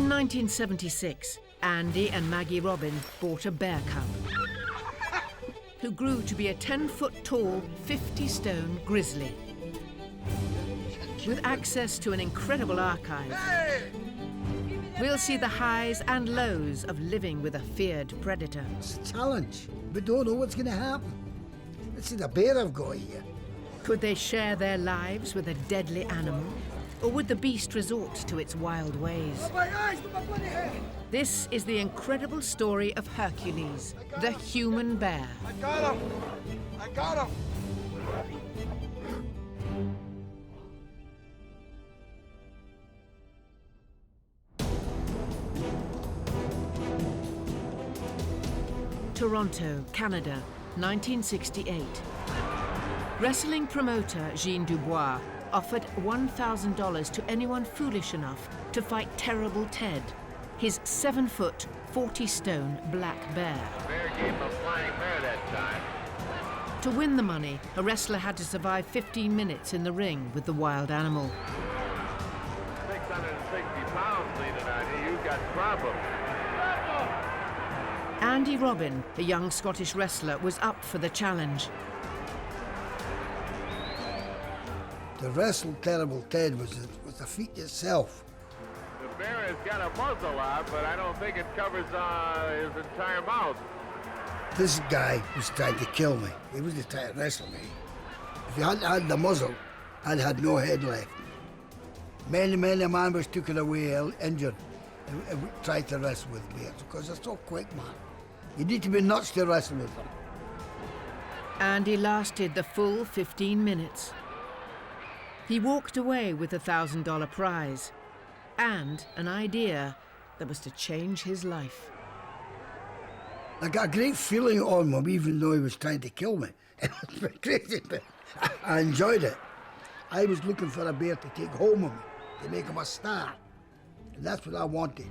In 1976, Andy and Maggie Robin bought a bear cub who grew to be a 10-foot-tall, 50-stone grizzly. With access to an incredible archive, we'll see the highs and lows of living with a feared predator. It's a challenge. We don't know what's going to happen. This is the bear I've got here. Could they share their lives with a deadly animal? Or would the beast resort to its wild ways? This is the incredible story of Hercules, the human bear. I got him! I got him! Toronto, Canada, 1968. Wrestling promoter Jean Dubois offered $1,000 to anyone foolish enough to fight Terrible Ted, his 7-foot, 40-stone black bear. Bear gave him a flying bear that time. To win the money, a wrestler had to survive 15 minutes in the ring with the wild animal. 660 pounds leaning on you, you've got problems. Andy Robin, a young Scottish wrestler, was up for the challenge. To wrestle Terrible Ted was a feat itself. The bear has got a muzzle on, but I don't think it covers his entire mouth. This guy was trying to kill me. He was trying to wrestle me. If he hadn't had the muzzle, I'd had no head left. Many a man was taken away injured and tried to wrestle with bears because they're so quick, man. You need to be nuts to wrestle with them. Andy lasted the full 15 minutes. He walked away with a $1,000 prize and an idea that was to change his life. I got a great feeling on him, even though he was trying to kill me. It was crazy, but I enjoyed it. I was looking for a bear to take home with me, to make him a star. And that's what I wanted.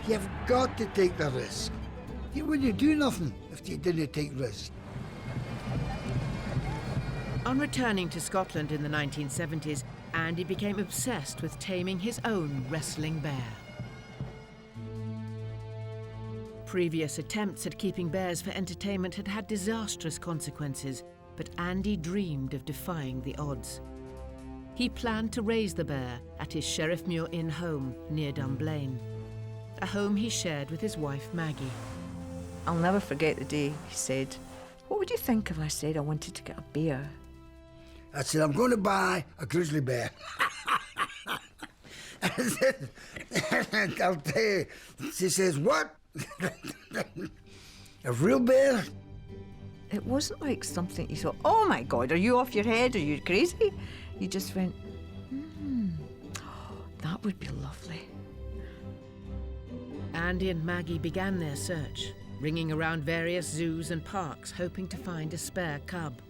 You've got to take the risk. You wouldn't do nothing if you didn't take risks. On returning to Scotland in the 1970s, Andy became obsessed with taming his own wrestling bear. Previous attempts at keeping bears for entertainment had had disastrous consequences, but Andy dreamed of defying the odds. He planned to raise the bear at his Sheriffmuir Inn home near Dunblane, a home he shared with his wife Maggie. I'll never forget the day he said, "What would you think if I said I wanted to get a bear?" I said, I'm going to buy a grizzly bear. And I'll tell you, she says, what? A real bear? It wasn't like something you thought, oh my God, are you off your head? Are you crazy? You just went, that would be lovely. Andy and Maggie began their search, ringing around various zoos and parks, hoping to find a spare cub.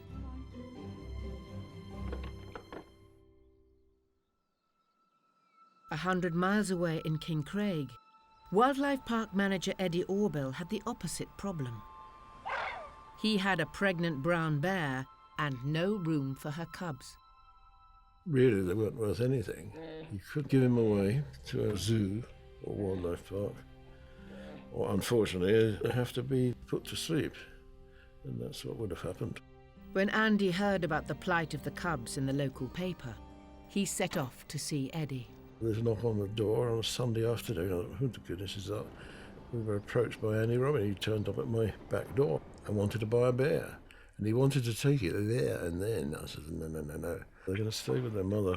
A 100 miles away in Kincraig, wildlife park manager Eddie Orbill had the opposite problem. He had a pregnant brown bear and no room for her cubs. Really, they weren't worth anything. You could give him away to a zoo or wildlife park, or unfortunately, they have to be put to sleep, and that's what would have happened. When Andy heard about the plight of the cubs in the local paper, he set off to see Eddie. There's a knock on the door on a Sunday afternoon. I thought, who the goodness is that? We were approached by Andy Robin. He turned up at my back door and wanted to buy a bear. And he wanted to take it there and then. I said, no. They're going to stay with their mother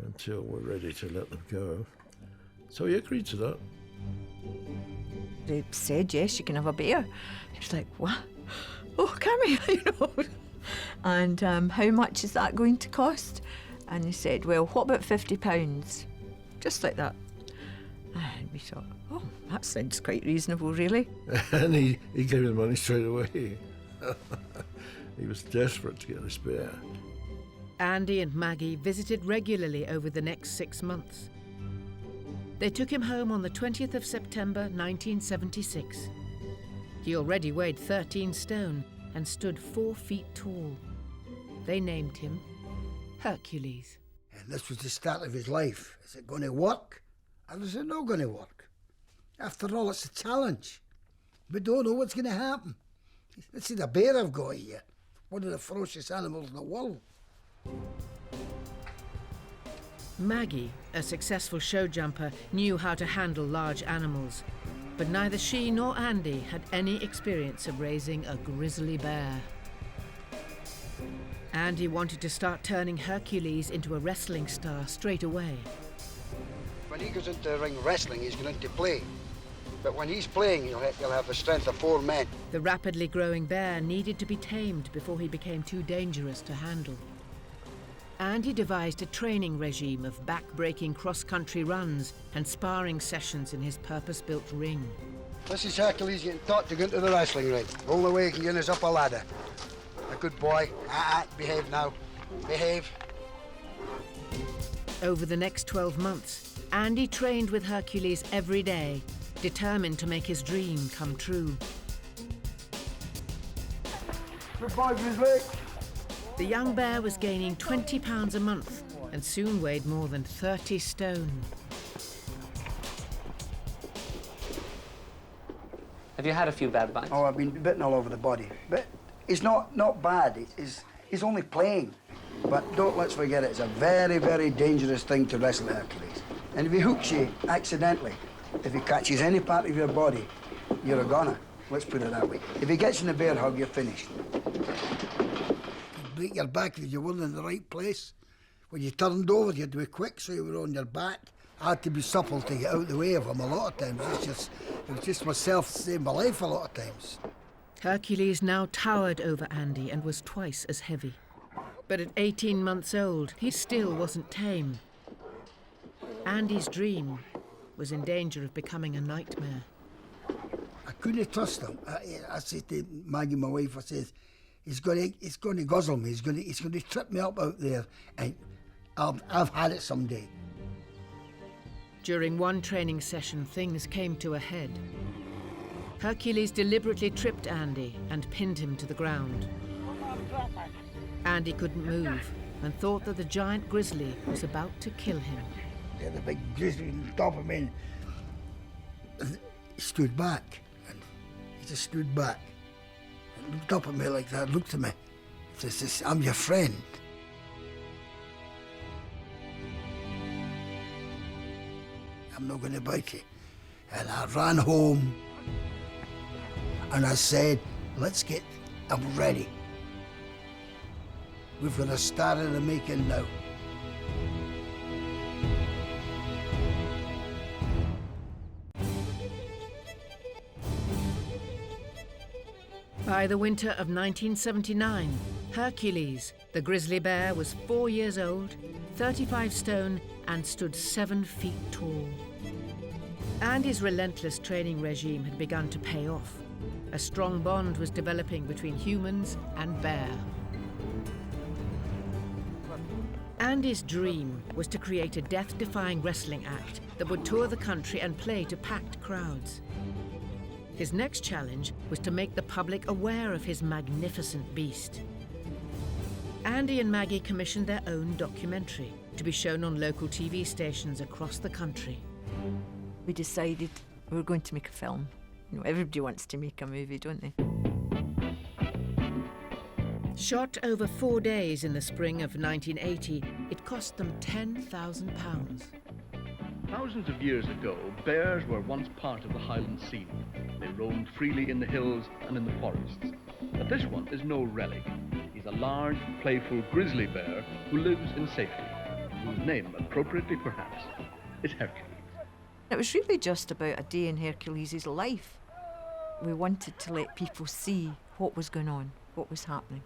until we're ready to let them go. So he agreed to that. They said, yes, you can have a bear. He was like, what? Oh, can we? And how much is that going to cost? And he said, well, what about £50? Just like that. And we thought, oh, that sounds quite reasonable, really. And he gave me the money straight away. He was desperate to get this bear. Andy and Maggie visited regularly over the next 6 months. They took him home on the 20th of September 1976. He already weighed 13 stone and stood 4 feet tall. They named him Hercules. And this was the start of his life. Is it going to work And is it not going to work? After all, it's a challenge. We don't know what's going to happen. This is the bear I've got here, one of the ferocious animals in the world. Maggie, a successful show jumper, knew how to handle large animals, but neither she nor Andy had any experience of raising a grizzly bear. Andy wanted to start turning Hercules into a wrestling star straight away. When he goes into the ring wrestling, he's going to play. But when he's playing, he'll have the strength of 4 men. The rapidly growing bear needed to be tamed before he became too dangerous to handle. Andy devised a training regime of back-breaking cross-country runs and sparring sessions in his purpose-built ring. This is Hercules getting taught to go into the wrestling ring. The only way he can get is up a ladder. A good boy. Behave now. Behave. Over the next 12 months, Andy trained with Hercules every day, determined to make his dream come true. Good boy, Grizzly. The young bear was gaining 20 pounds a month and soon weighed more than 30 stone. Have you had a few bad bites? Oh, I've been bitten all over the body. But it's not bad. He's only playing. But let's forget it. It's a very, very dangerous thing to wrestle Hercules. And if he hooks you accidentally, if he catches any part of your body, you're a goner. Let's put it that way. If he gets in a bear hug, you're finished. Break your back if you weren't in the right place. When you turned over, you had to be quick so you were on your back. I had to be supple to get out of the way of him a lot of times. It was just myself saving my life a lot of times. Hercules now towered over Andy and was twice as heavy. But at 18 months old, he still wasn't tame. Andy's dream was in danger of becoming a nightmare. I couldn't trust him. I said to Maggie, my wife, I said, he's going to guzzle me. He's going to trip me up out there, and I've had it someday. During one training session, things came to a head. Hercules deliberately tripped Andy and pinned him to the ground. Andy couldn't move and thought that the giant grizzly was about to kill him. Yeah, the big grizzly on top of me, and he stood back, and he just stood back and looked up at me like that, looked at me. He says, I'm your friend. I'm not going to bite you. And I ran home, and I said, I'm ready. We've got a star in the making now. By the winter of 1979, Hercules, the grizzly bear, was 4 years old, 35 stone, and stood 7 feet tall. Andy's relentless training regime had begun to pay off. A strong bond was developing between humans and bear. Andy's dream was to create a death-defying wrestling act that would tour the country and play to packed crowds. His next challenge was to make the public aware of his magnificent beast. Andy and Maggie commissioned their own documentary to be shown on local TV stations across the country. We decided we were going to make a film. You know, everybody wants to make a movie, don't they? Shot over 4 days in the spring of 1980, it cost them £10,000. Thousands of years ago, bears were once part of the Highland scene. They roamed freely in the hills and in the forests. But this one is no relic. He's a large, playful grizzly bear who lives in safety, whose name, appropriately perhaps, is Hercules. It was really just about a day in Hercules' life. We wanted to let people see what was going on, what was happening.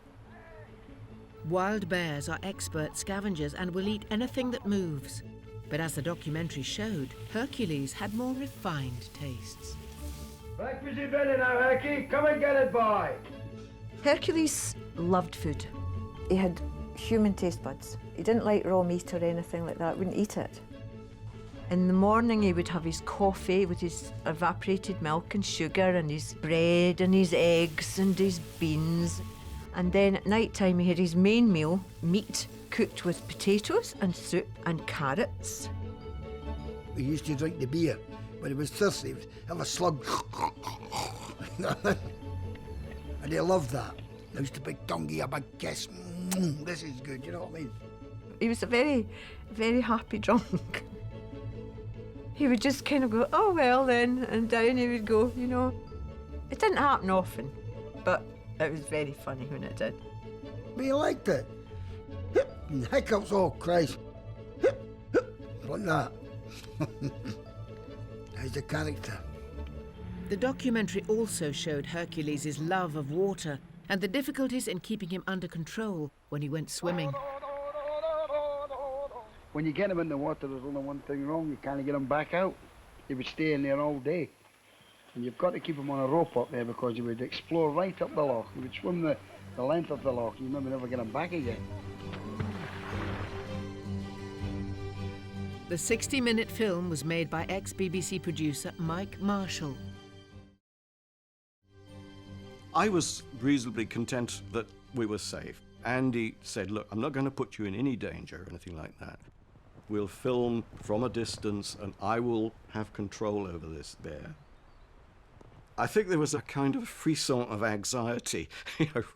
Wild bears are expert scavengers and will eat anything that moves. But as the documentary showed, Hercules had more refined tastes. Breakfast is ready now, Herky. Come and get it, boy. Hercules loved food. He had human taste buds. He didn't like raw meat or anything like that, wouldn't eat it. In the morning he would have his coffee with his evaporated milk and sugar and his bread and his eggs and his beans. And then at night time he had his main meal, meat cooked with potatoes and soup and carrots. he used to drink the beer. When he was thirsty, he would have a slug. And he loved that. He used to big tonguey, a big kiss. This is good, you know what I mean? He was a very, very happy drunk. He would just kind of go, oh well then, and down he would go, you know. It didn't happen often, but it was very funny when it did. But he liked it. And hiccups, oh Christ. Like that. He's the character. The documentary also showed Hercules' love of water and the difficulties in keeping him under control when he went swimming. When you get him in the water, there's only one thing wrong. You can't get him back out. He would stay in there all day. And you've got to keep him on a rope up there because he would explore right up the loch. He would swim the length of the loch. You maybe never get him back again. The 60-minute film was made by ex-BBC producer Mike Marshall. I was reasonably content that we were safe. Andy said, look, I'm not going to put you in any danger or anything like that. We'll film from a distance and I will have control over this bear. I think there was a kind of frisson of anxiety,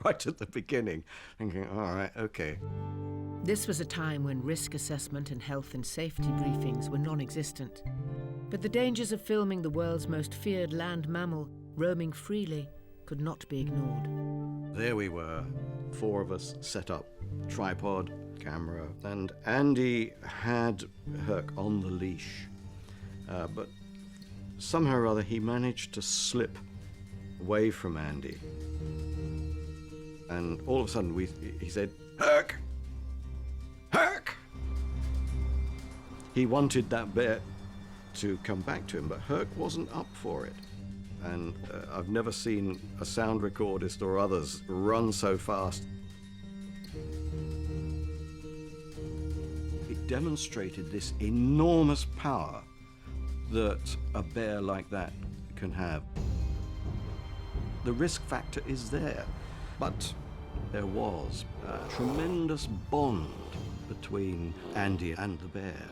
right at the beginning, thinking, all right, okay. This was a time when risk assessment and health and safety briefings were non-existent. But the dangers of filming the world's most feared land mammal roaming freely could not be ignored. There we were, 4 of us set up, tripod, camera, and Andy had Herc on the leash, but somehow or other he managed to slip away from Andy. And all of a sudden he said, Herc! Herc! He wanted that bear to come back to him, but Herc wasn't up for it. And I've never seen a sound recordist or others run so fast. It demonstrated this enormous power that a bear like that can have. The risk factor is there, but there was a tremendous bond between Andy and the bear.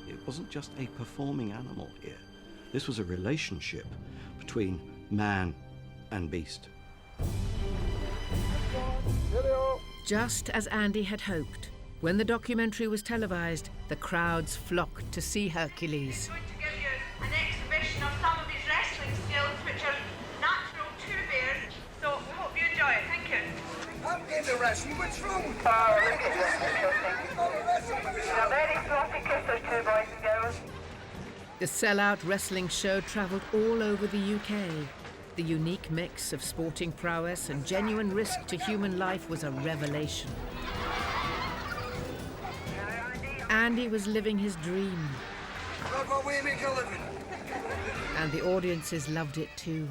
It wasn't just a performing animal here. This was a relationship between man and beast. Just as Andy had hoped, when the documentary was televised, the crowds flocked to see Hercules. I'm going to give you an exhibition of some of his wrestling skills, which are natural to bears, so we hope you enjoy it. Thank you. I'm getting the wrestling. What's wrong? They're very frothy kissers too, boys and girls. The sellout wrestling show travelled all over the UK. The unique mix of sporting prowess and genuine risk to human life was a revelation. Andy was living his dream. That's what we make a living. And the audiences loved it too.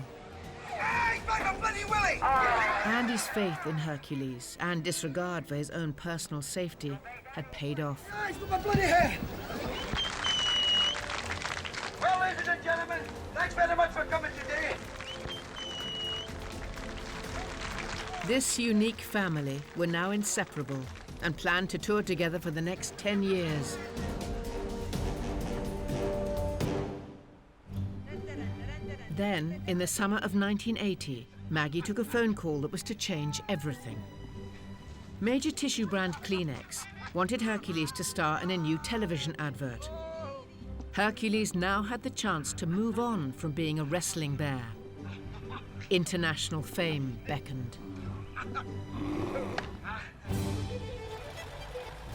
Hey, back up, bloody Willie! Andy's faith in Hercules and disregard for his own personal safety had paid off. Guys, with my bloody hair! Well, ladies and gentlemen, thanks very much for coming today. This unique family were now inseparable and planned to tour together for the next 10 years. Then, in the summer of 1980, Maggie took a phone call that was to change everything. Major tissue brand Kleenex wanted Hercules to star in a new television advert. Hercules now had the chance to move on from being a wrestling bear. International fame beckoned.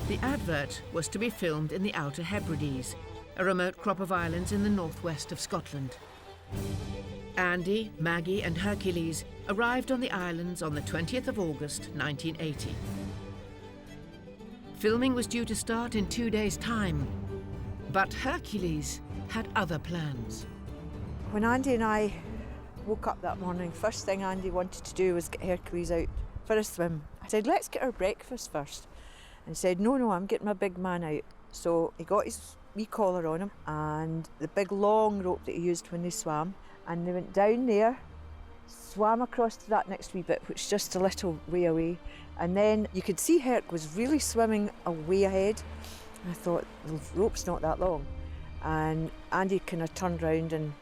The advert was to be filmed in the Outer Hebrides, a remote crop of islands in the northwest of Scotland. Andy, Maggie and Hercules arrived on the islands on the 20th of August, 1980. Filming was due to start in 2 days' time, but Hercules had other plans. When Andy and I woke up that morning, first thing Andy wanted to do was get Hercules out for a swim. I said, let's get our breakfast first. And he said, no, I'm getting my big man out. So he got his wee collar on him and the big long rope that he used when they swam. And they went down there, swam across to that next wee bit, which is just a little way away. And then you could see Herc was really swimming a way ahead. I thought, the rope's not that long. And Andy kind of turned round and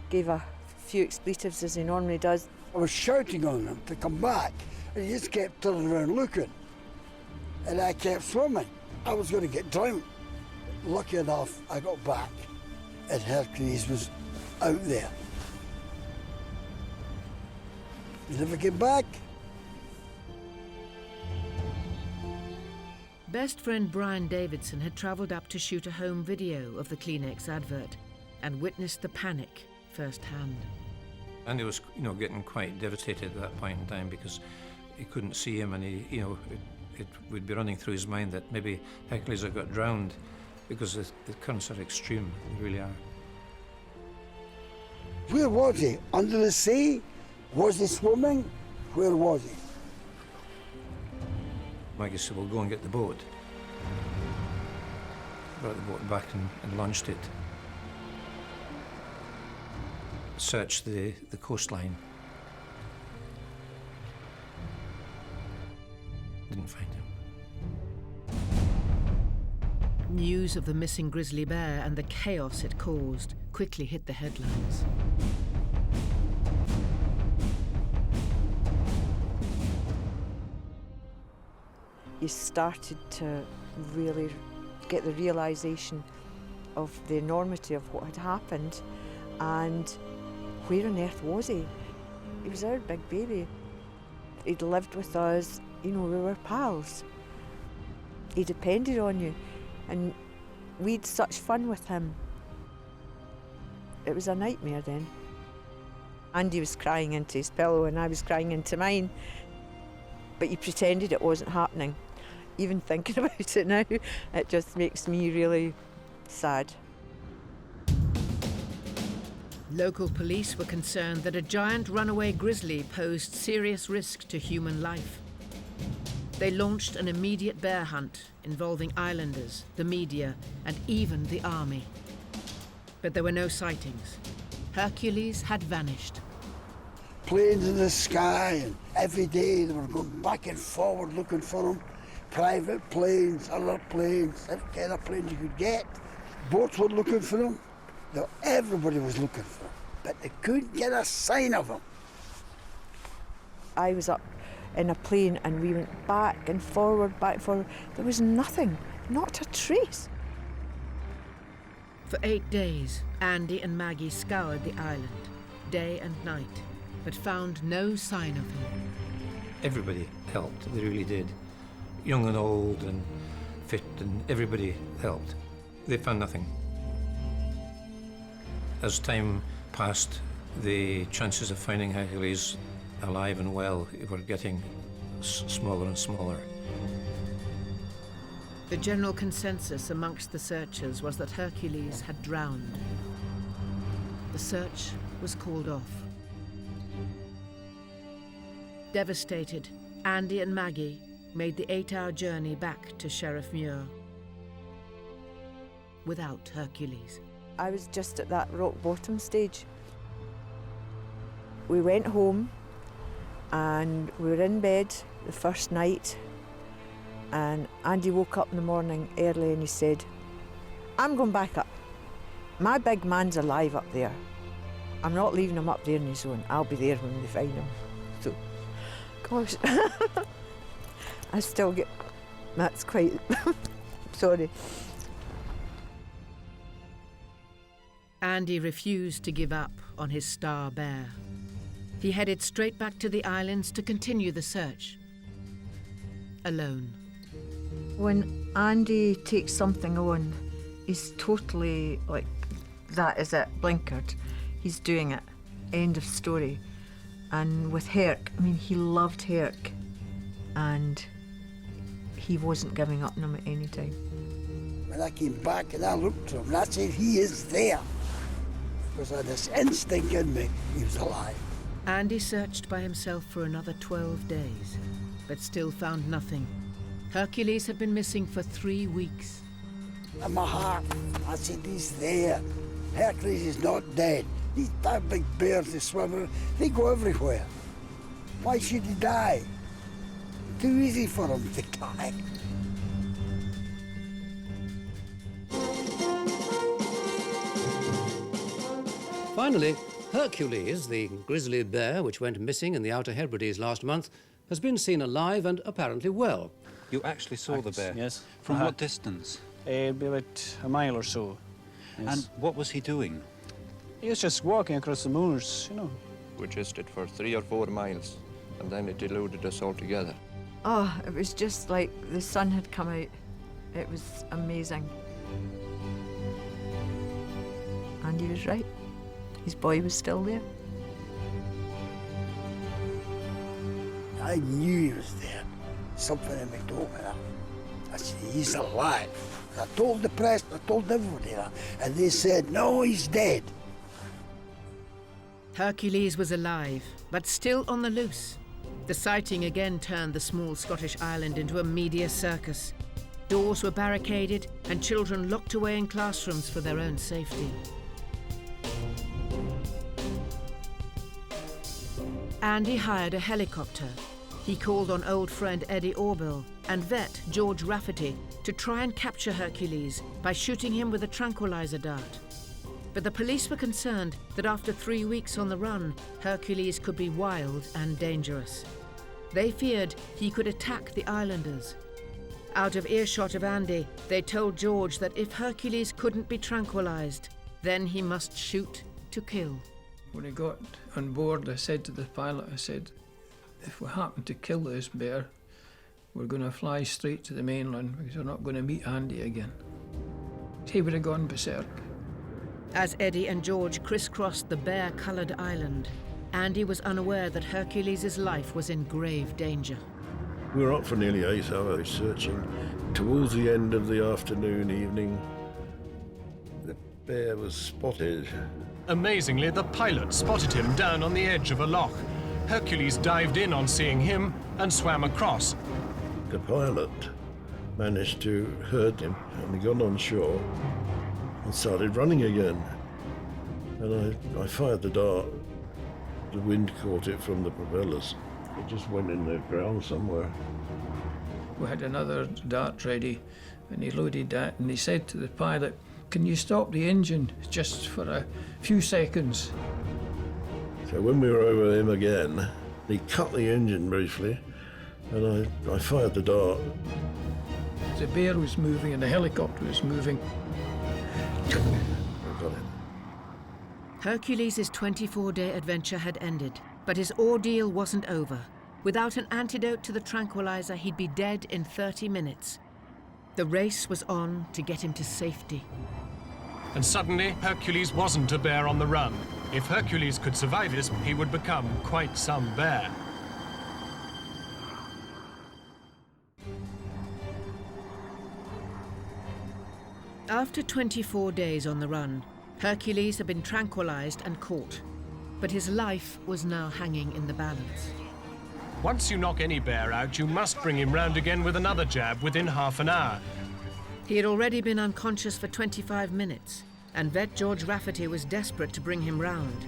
gave a few expletives as he normally does. I was shouting on him to come back, and he just kept turning around looking. And I kept swimming. I was going to get drowned. Lucky enough, I got back, and Hercules was out there. He never came back. Best friend Brian Davidson had travelled up to shoot a home video of the Kleenex advert and witnessed the panic firsthand. Andy was, getting quite devastated at that point in time because he couldn't see him, and it would be running through his mind that maybe Hercules had got drowned because the currents are extreme, they really are. Where was he? Under the sea? Was he swimming? Where was he? Maggie said, "We'll go and get the boat." Brought the boat back and launched it. Searched the coastline. Didn't find him. News of the missing grizzly bear and the chaos it caused quickly hit the headlines. You started to really get the realisation of the enormity of what had happened and where on earth was he? He was our big baby. He'd lived with us, we were pals. He depended on you, and we'd such fun with him. It was a nightmare then. Andy was crying into his pillow and I was crying into mine, but he pretended it wasn't happening. Even thinking about it now, it just makes me really sad. Local police were concerned that a giant runaway grizzly posed serious risk to human life. They launched an immediate bear hunt involving islanders, the media, and even the army. But there were no sightings. Hercules had vanished. Planes in the sky, and every day they were going back and forward looking for him. Private planes, other planes, every kind of planes you could get. Boats were looking for him. Everybody was looking for him, but they couldn't get a sign of him. I was up in a plane and we went back and forward, back and forward. There was nothing, not a trace. For 8 days, Andy and Maggie scoured the island, day and night, but found no sign of him. Everybody helped, they really did. Young and old and fit, and everybody helped. They found nothing. As time passed, the chances of finding Hercules alive and well were getting smaller and smaller. The general consensus amongst the searchers was that Hercules had drowned. The search was called off. Devastated, Andy and Maggie made the 8-hour journey back to Sheriff Muir without Hercules. I was just at that rock bottom stage. We went home and we were in bed the first night, and Andy woke up in the morning early and he said, "I'm going back up. My big man's alive up there. I'm not leaving him up there on his own. I'll be there when they find him." So, gosh, I still get, that's quite, sorry. Andy refused to give up on his star bear. He headed straight back to the islands to continue the search. Alone. When Andy takes something on, he's totally like, that is it, blinkered. He's doing it. End of story. And with Herc, he loved Herc, and he wasn't giving up on him at any time. When I came back and I looked at him and I said, "He is there." Because I had this instinct in me, he was alive. Andy searched by himself for another 12 days, but still found nothing. Hercules had been missing for 3 weeks. In my heart, I said, he's there. Hercules is not dead. These big bears, they swim, they go everywhere. Why should he die? Too easy for him to die. Finally, Hercules, the grizzly bear which went missing in the Outer Hebrides last month, has been seen alive and apparently well. You actually saw the bear? Yes. From what distance? It'd be about a mile or so. Yes. And what was he doing? He was just walking across the moors, you know. We chased it for 3 or 4 miles, and then it eluded us altogether. Oh, it was just like the sun had come out. It was amazing. And he was right. His boy was still there. I knew he was there. Something in me told me that. I said, he's alive. I told the press, I told everybody that. And they said, no, he's dead. Hercules was alive, but still on the loose. The sighting again turned the small Scottish island into a media circus. Doors were barricaded and children locked away in classrooms for their own safety. Andy hired a helicopter. He called on old friend Eddie Orbill and vet George Rafferty to try and capture Hercules by shooting him with a tranquilizer dart. But the police were concerned that after 3 weeks on the run, Hercules could be wild and dangerous. They feared he could attack the islanders. Out of earshot of Andy, they told George that if Hercules couldn't be tranquilized, then he must shoot to kill. When I got on board, I said to the pilot, I said, if we happen to kill this bear, we're going to fly straight to the mainland because we're not going to meet Andy again. He would have gone berserk. As Eddie and George crisscrossed the bear-coloured island, Andy was unaware that Hercules' life was in grave danger. We were up for nearly 8 hours searching. Towards the end of the afternoon, evening, the bear was spotted. Amazingly, the pilot spotted him down on the edge of a loch. Hercules dived in on seeing him and swam across. The pilot managed to hurt him, and he got on shore and started running again. And I fired the dart. The wind caught it from the propellers. It just went in the ground somewhere. We had another dart ready, and he loaded that, and he said to the pilot, can you stop the engine just for a few seconds? So when we were over him again, he cut the engine briefly, and I fired the dart. The bear was moving and the helicopter was moving. I got him. Hercules' 24-day adventure had ended, but his ordeal wasn't over. Without an antidote to the tranquilizer, he'd be dead in 30 minutes. The race was on to get him to safety. And suddenly, Hercules wasn't a bear on the run. If Hercules could survive this, he would become quite some bear. After 24 days on the run, Hercules had been tranquilized and caught, but his life was now hanging in the balance. Once you knock any bear out, you must bring him round again with another jab within half an hour. He had already been unconscious for 25 minutes, and vet George Rafferty was desperate to bring him round.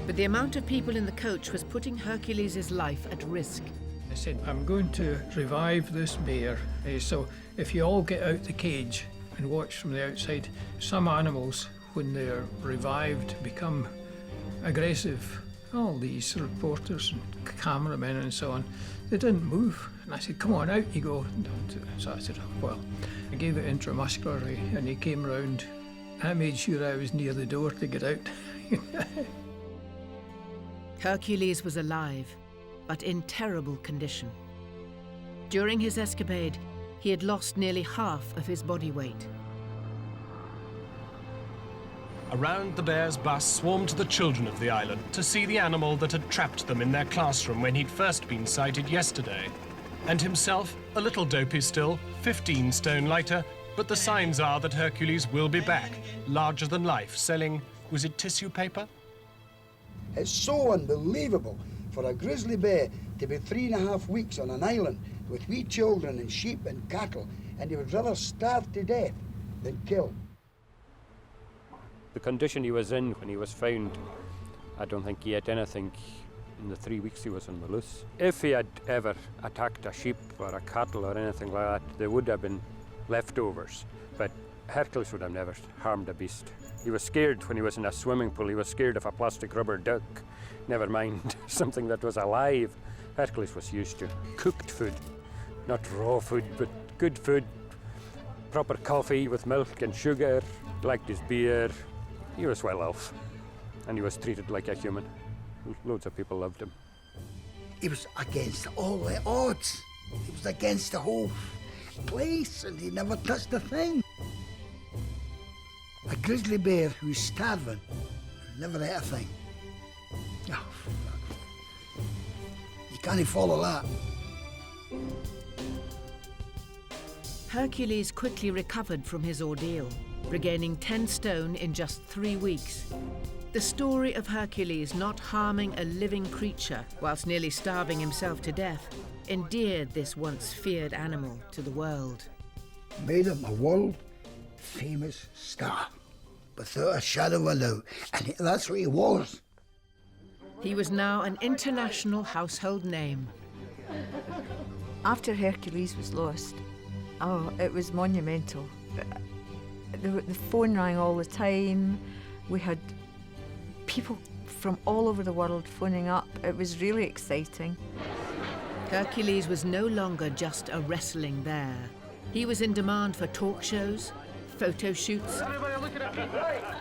But the amount of people in the coach was putting Hercules' life at risk. I said, I'm going to revive this bear, so if you all get out the cage and watch from the outside, some animals, when they're revived, become aggressive. All these reporters and cameramen and so on, they didn't move. And I said, come on, out you go. So I said, well, I gave it intramuscularly, and he came round. I made sure I was near the door to get out. Hercules was alive, but in terrible condition. During his escapade, he had lost nearly half of his body weight. Around the bear's bus swarmed the children of the island to see the animal that had trapped them in their classroom when he'd first been sighted yesterday. And himself, a little dopey still, 15 stone lighter, but the signs are that Hercules will be back, larger than life, selling, was it tissue paper? It's so unbelievable for a grizzly bear to be 3.5 weeks on an island with wee children and sheep and cattle, and he would rather starve to death than kill. The condition he was in when he was found, I don't think he ate anything in the 3 weeks he was on the loose. If he had ever attacked a sheep or a cattle or anything like that, there would have been leftovers. But Hercules would have never harmed a beast. He was scared when he was in a swimming pool. He was scared of a plastic rubber duck. Never mind something that was alive. Hercules was used to cooked food. Not raw food, but good food. Proper coffee with milk and sugar. He liked his beer. He was well off. And he was treated like a human. Loads of people loved him. He was against all the odds. He was against the whole place, and he never touched a thing. A grizzly bear who's starving, never ate a thing. Oh, you can't follow that. Hercules quickly recovered from his ordeal, regaining 10 stone in just 3 weeks. The story of Hercules not harming a living creature whilst nearly starving himself to death endeared this once feared animal to the world. Made him a world-famous star, without a shadow of a doubt, and that's what he was. He was now an international household name. After Hercules was lost, it was monumental. The phone rang all the time. We had people from all over the world phoning up. It was really exciting. Hercules was no longer just a wrestling bear. He was in demand for talk shows, photo shoots,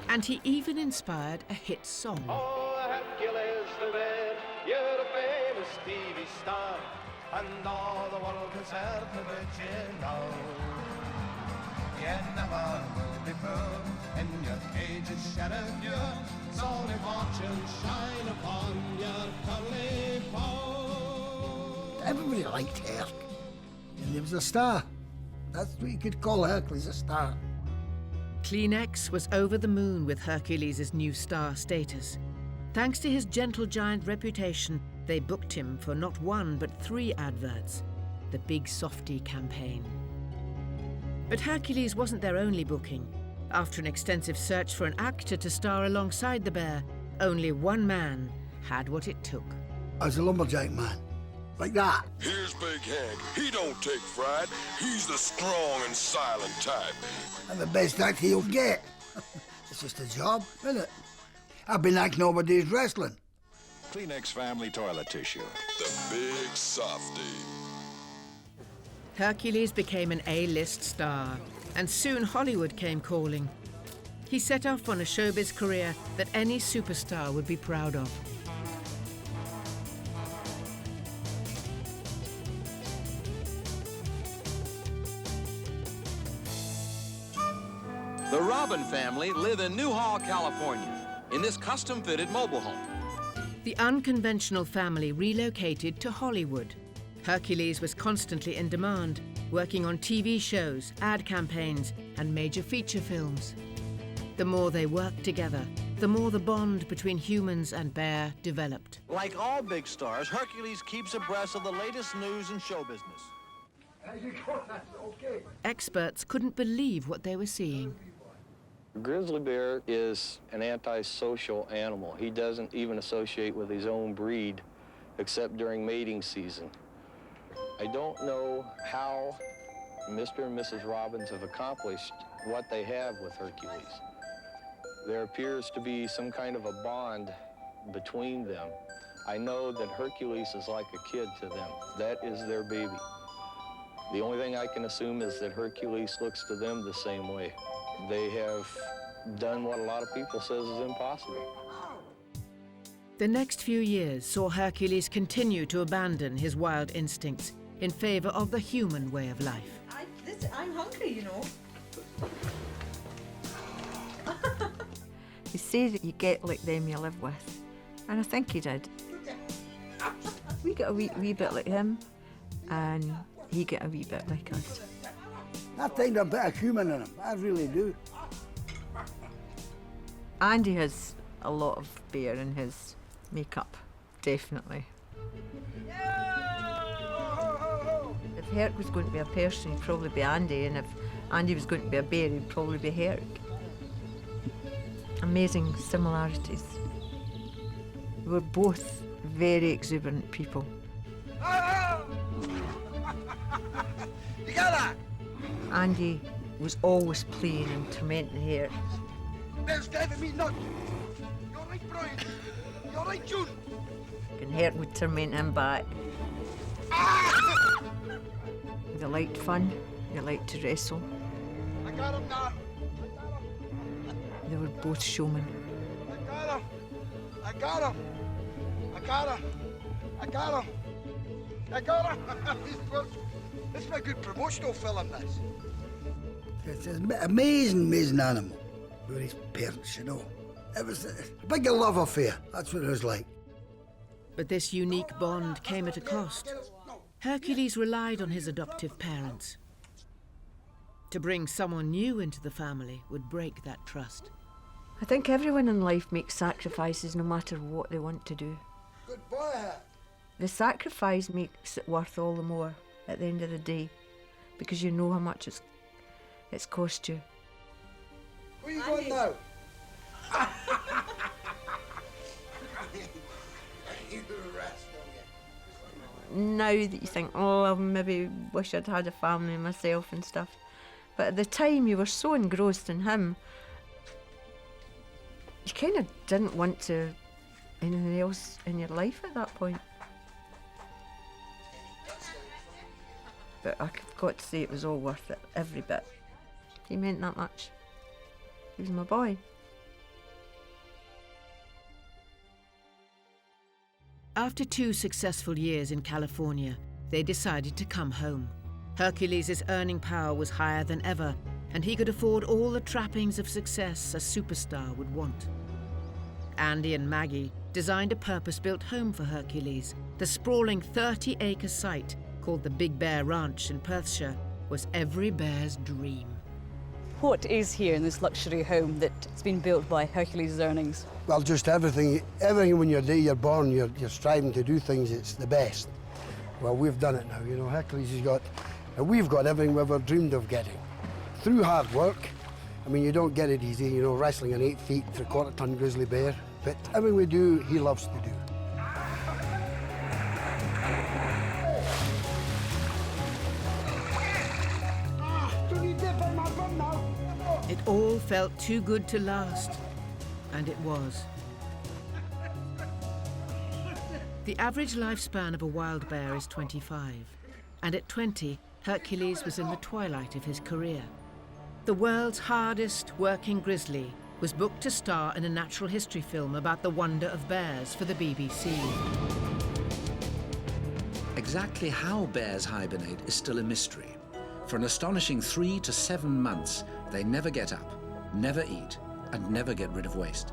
and he even inspired a hit song. Oh, Hercules the bear, you're a famous TV star, and all the world has heard about you now. You never will be fooled, in your cage is shattered your only fortune shine upon your curly poll. Everybody liked Herc, and he was a star. That's what you could call Hercules, a star. Kleenex was over the moon with Hercules' new star status. Thanks to his gentle giant reputation, they booked him for not 1 but 3 adverts, the Big Softy campaign. But Hercules wasn't their only booking. After an extensive search for an actor to star alongside the bear, only one man had what it took. I was a lumberjack man, like that. Here's Big Hank. He don't take fright. He's the strong and silent type. I'm the best actor you'll get. It's just a job, isn't it? I've been acting all my days wrestling. Kleenex family toilet tissue. The Big Softy. Hercules became an A-list star, and soon Hollywood came calling. He set off on a showbiz career that any superstar would be proud of. The Robin family live in Newhall, California, in this custom-fitted mobile home. The unconventional family relocated to Hollywood. Hercules was constantly in demand, working on TV shows, ad campaigns, and major feature films. The more they worked together, the more the bond between humans and bear developed. Like all big stars, Hercules keeps abreast of the latest news in show business. Experts couldn't believe what they were seeing. Grizzly bear is an antisocial animal. He doesn't even associate with his own breed except during mating season. I don't know how Mr. and Mrs. Robbins have accomplished what they have with Hercules. There appears to be some kind of a bond between them. I know that Hercules is like a kid to them. That is their baby. The only thing I can assume is that Hercules looks to them the same way. They have done what a lot of people says is impossible. The next few years saw Hercules continue to abandon his wild instincts in favor of the human way of life. I'm hungry, you know. They say that you get like them you live with, and I think he did. We got a wee bit like him, and he got a wee bit like us. I think there's a bit of human in him, I really do. Andy has a lot of bear in his makeup, definitely. If Herc was going to be a person, he'd probably be Andy, and if Andy was going to be a bear, he'd probably be Herc. Amazing similarities. We were both very exuberant people. You got that? Andy was always playing and tormenting Herc. There's David, me not. You're right, Brian. You're right, June. And Herc would torment him back. They liked fun, they liked to wrestle. I got him now. They were both showmen. I got him. I got him. I got him. I got him. I got him. This is a good promotional film, this. It's an amazing animal. With his parents, you know. It was a big love affair. That's what it was like. But this unique bond came at a cost. Hercules relied on his adoptive parents. To bring someone new into the family would break that trust. I think everyone in life makes sacrifices no matter what they want to do. Good boy. The sacrifice makes it worth all the more at the end of the day, because you know how much it's cost you. Where are you going now? Now that you think, oh, I maybe wish I'd had a family myself and stuff. But at the time you were so engrossed in him, you kind of didn't want to anything else in your life at that point. But I've got to say it was all worth it, every bit. He meant that much. He was my boy. After 2 successful years in California, they decided to come home. Hercules' earning power was higher than ever, and he could afford all the trappings of success a superstar would want. Andy and Maggie designed a purpose-built home for Hercules. The sprawling 30-acre site, called the Big Bear Ranch in Perthshire, was every bear's dream. What is here in this luxury home that's been built by Hercules' earnings? Well, just everything. Everything when you're born, you're striving to do things, it's the best. Well, we've done it now, you know. Hercules has got, and we've got everything we ever dreamed of getting. Through hard work. I mean, you don't get it easy, you know, wrestling an 8 feet, 3/4 ton grizzly bear. But everything we do, he loves to do. It all felt too good to last, and it was. The average lifespan of a wild bear is 25, and at 20, Hercules was in the twilight of his career. The world's hardest working grizzly was booked to star in a natural history film about the wonder of bears for the BBC. Exactly how bears hibernate is still a mystery. For an astonishing 3 to 7 months, they never get up, never eat, and never get rid of waste.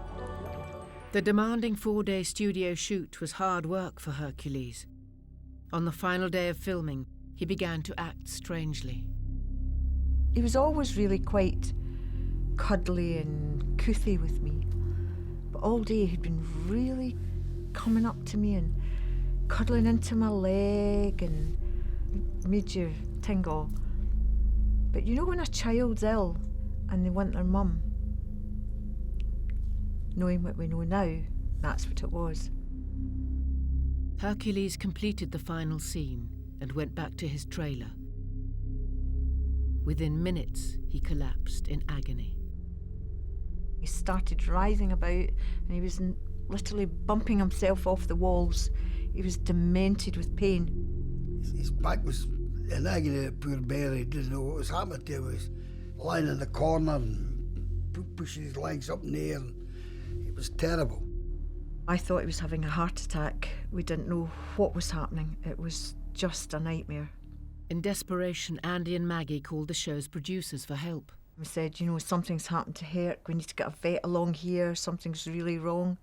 The demanding 4-day studio shoot was hard work for Hercules. On the final day of filming, he began to act strangely. He was always really quite cuddly and coothy with me. But all day he'd been really coming up to me and cuddling into my leg and made you tingle. But you know when a child's ill and they want their mum? Knowing what we know now, that's what it was. Hercules completed the final scene and went back to his trailer. Within minutes, he collapsed in agony. He started writhing about and he was literally bumping himself off the walls. He was demented with pain. His back was in agony, the poor bear. He didn't know what was happening to him. He was lying in the corner and pushing his legs up in the air. It was terrible. I thought he was having a heart attack. We didn't know what was happening. It was just a nightmare. In desperation, Andy and Maggie called the show's producers for help. We said, you know, something's happened to Herc. We need to get a vet along here. Something's really wrong.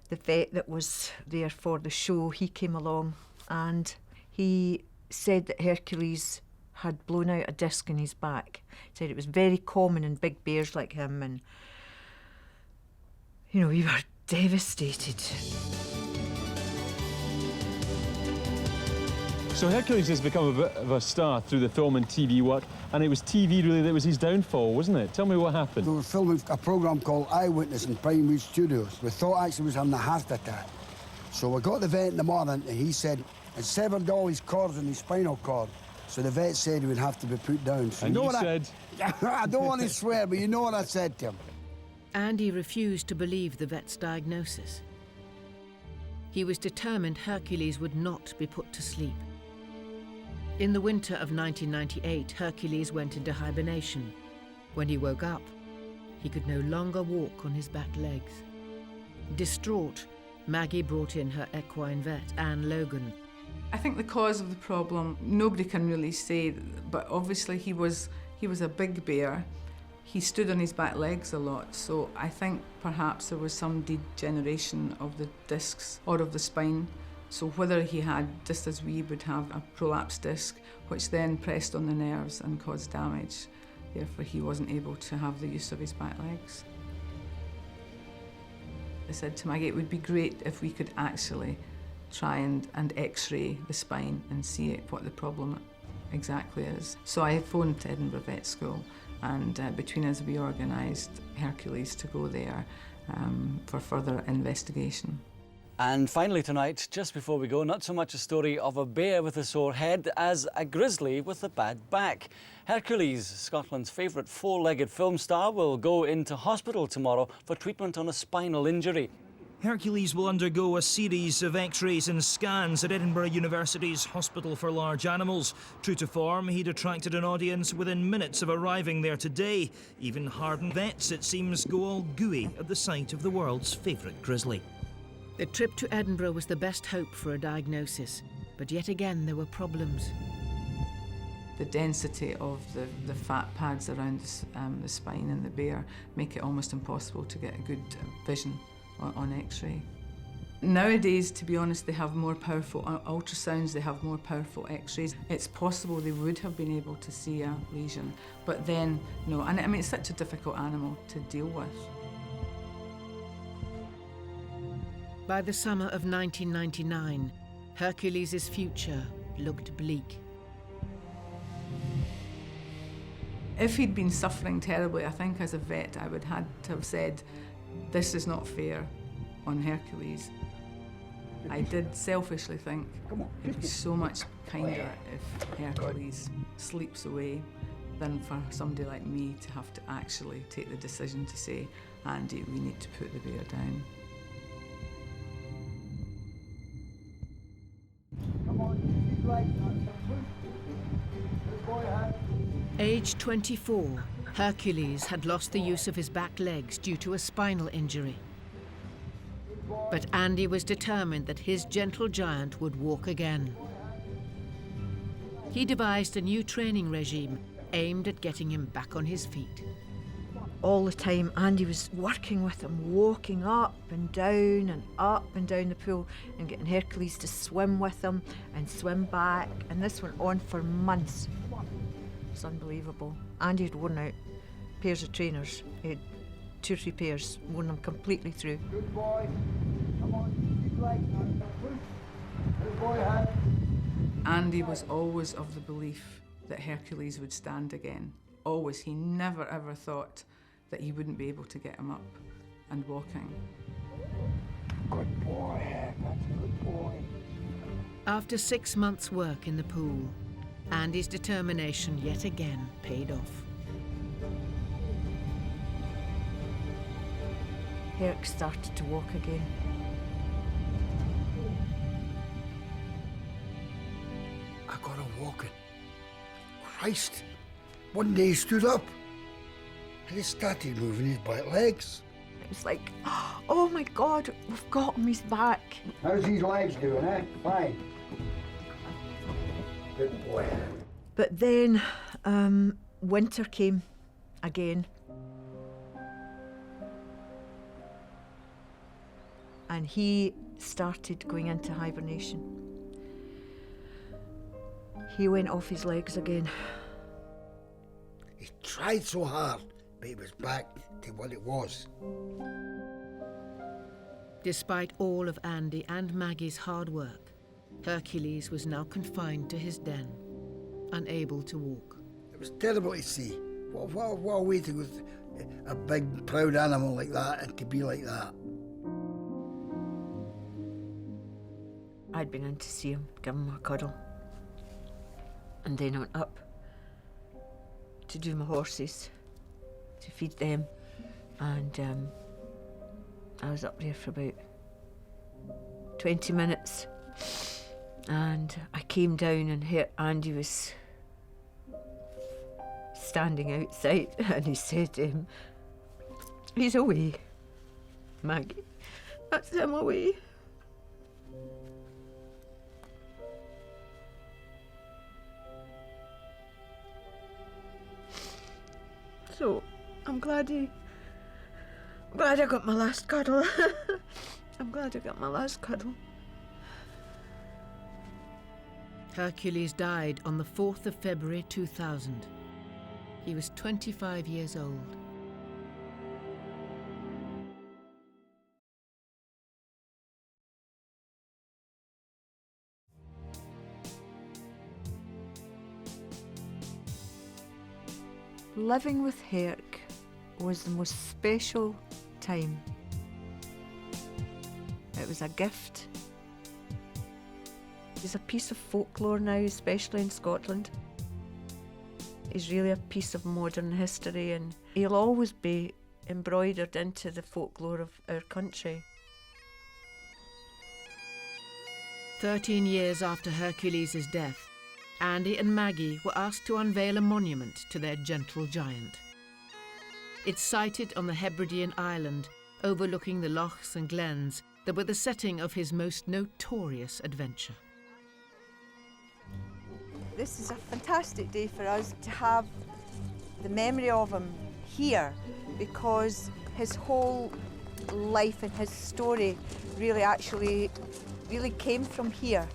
The vet that was there for the show, he came along and he said that Hercules had blown out a disc in his back. He said it was very common in big bears like him, and, you know, we were devastated. So Hercules has become a bit of a star through the film and TV work, and it was TV really that was his downfall, wasn't it? Tell me what happened. We were filming a programme called Eyewitness in Pinewood Studios. We thought actually he was having a heart attack. So we got the vet in the morning and he said, and severed all his cords in his spinal cord. So the vet said he would have to be put down. So And you know you what said? I don't want to swear, but you know what I said to him. Andy refused to believe the vet's diagnosis. He was determined Hercules would not be put to sleep. In the winter of 1998, Hercules went into hibernation. When he woke up, he could no longer walk on his back legs. Distraught, Maggie brought in her equine vet, Anne Logan. I think the cause of the problem, nobody can really say, but obviously he was a big bear. He stood on his back legs a lot, so I think perhaps there was some degeneration of the discs or of the spine. So whether he had, just as we would have, a prolapsed disc, which then pressed on the nerves and caused damage. Therefore, he wasn't able to have the use of his back legs. I said to Maggie, it would be great if we could actually try and x-ray the spine and see what the problem exactly is. So I phoned to Edinburgh Vet School, and between us we organised Hercules to go there for further investigation. And finally tonight, just before we go, not so much a story of a bear with a sore head as a grizzly with a bad back. Hercules, Scotland's favourite four-legged film star, will go into hospital tomorrow for treatment on a spinal injury. Hercules will undergo a series of x-rays and scans at Edinburgh University's Hospital for Large Animals. True to form, he'd attracted an audience within minutes of arriving there today. Even hardened vets, it seems, go all gooey at the sight of the world's favourite grizzly. The trip to Edinburgh was the best hope for a diagnosis, but yet again there were problems. The density of the fat pads around the spine in the bear make it almost impossible to get a good vision on x-ray. Nowadays, to be honest, they have more powerful ultrasounds, they have more powerful x-rays. It's possible they would have been able to see a lesion, but then, no. And I mean, it's such a difficult animal to deal with. By the summer of 1999, Hercules' future looked bleak. If he'd been suffering terribly, I think as a vet I would have to have said, this is not fair on Hercules. I did selfishly think it'd be so much kinder if Hercules sleeps away than for somebody like me to have to actually take the decision to say, Andy, we need to put the bear down. Aged 24, Hercules had lost the use of his back legs due to a spinal injury. But Andy was determined that his gentle giant would walk again. He devised a new training regime aimed at getting him back on his feet. All the time, Andy was working with him, walking up and down the pool and getting Hercules to swim with him and swim back. And this went on for months. It's unbelievable. Andy had worn out pairs of trainers. He had 2 or 3 pairs, worn them completely through. Good boy. Come on, keep legs now. Good boy, Hank. Andy was always of the belief that Hercules would stand again. Always. He never ever thought that he wouldn't be able to get him up and walking. Good boy, Hank. That's a good boy. After 6 months' work in the pool, Andy's determination yet again paid off. Herc started to walk again. I got him walking. Christ. One day he stood up and he started moving his back legs. It was like, oh my God, we've got him, he's back. How's his legs doing, eh? Fine. Good boy. But then winter came again. And he started going into hibernation. He went off his legs again. He tried so hard, but he was back to what it was. Despite all of Andy and Maggie's hard work, Hercules was now confined to his den, unable to walk. It was terrible to see. What a way to go, a big, proud animal like that, and to be like that. I'd been in to see him, give him a cuddle. And then I went up to do my horses, to feed them. And I was up there for about 20 minutes. And I came down and here Andy was standing outside, and he said, he's away, Maggie. That's him away. So I'm glad I got my last cuddle. I'm glad I got my last cuddle. Hercules died on the 4th of February 2000. He was 25 years old. Living with Herc was the most special time. It was a gift. He's a piece of folklore now, especially in Scotland. He's really a piece of modern history, and he'll always be embroidered into the folklore of our country. 13 years after Hercules' death, Andy and Maggie were asked to unveil a monument to their gentle giant. It's sited on the Hebridean island, overlooking the lochs and glens that were the setting of his most notorious adventure. This is a fantastic day for us to have the memory of him here, because his whole life and his story really came from here.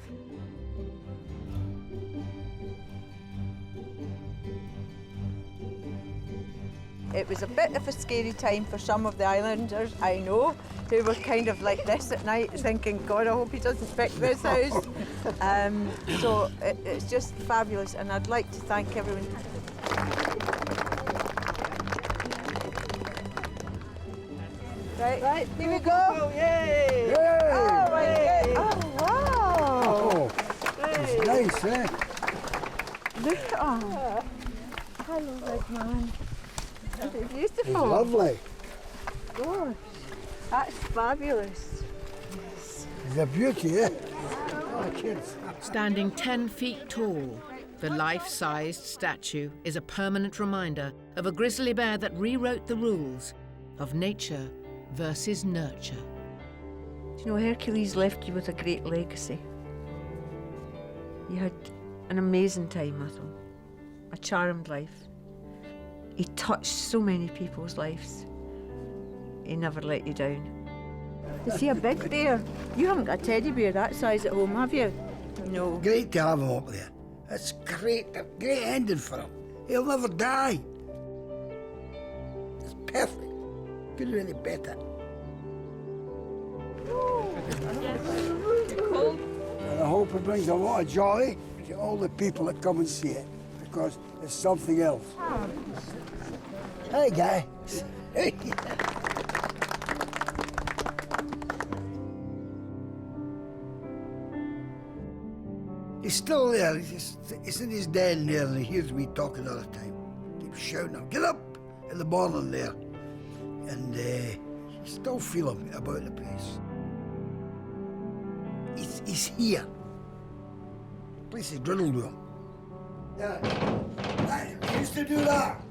It was a bit of a scary time for some of the islanders, I know, who were kind of like this at night, thinking, God, I hope he doesn't pick this house. So it's just fabulous, and I'd like to thank everyone. Right, here we go. Yay! Yay! Oh, my God. Oh, wow! Oh, it's nice, eh? Look at him. Hello, big man. Isn't it beautiful? It's lovely. Gosh, that's fabulous. It's a beauty, eh? Oh, kids. Standing 10 feet tall, the life-sized statue is a permanent reminder of a grizzly bear that rewrote the rules of nature versus nurture. Do you know, Hercules left you with a great legacy. You had an amazing time with him, a charmed life. He touched so many people's lives. He never let you down. Is he a big bear? You haven't got a teddy bear that size at home, have you? No. Great to have him up there. It's great, a great ending for him. He'll never die. It's perfect. Couldn't do any better. And I hope it brings a lot of joy to all the people that come and see it, because it's something else. Hey, guys. Hey. He's still there. He's in his den there, and he hears me talking all the time. Keeps shouting out, "Get up!" in the morning there. And you still feel him about the place. He's here. The place is riddled with him. Yeah, he used to do that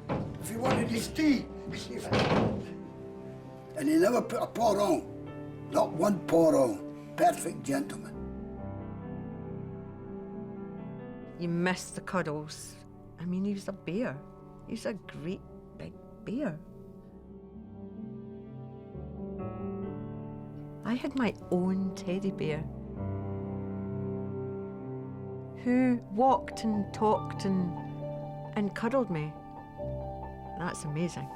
if he wanted his tea. And he never put a paw wrong. Not one paw wrong. Perfect gentleman. You miss the cuddles. I mean, he was a bear. He was a great big bear. I had my own teddy bear who walked and talked and cuddled me. That's amazing.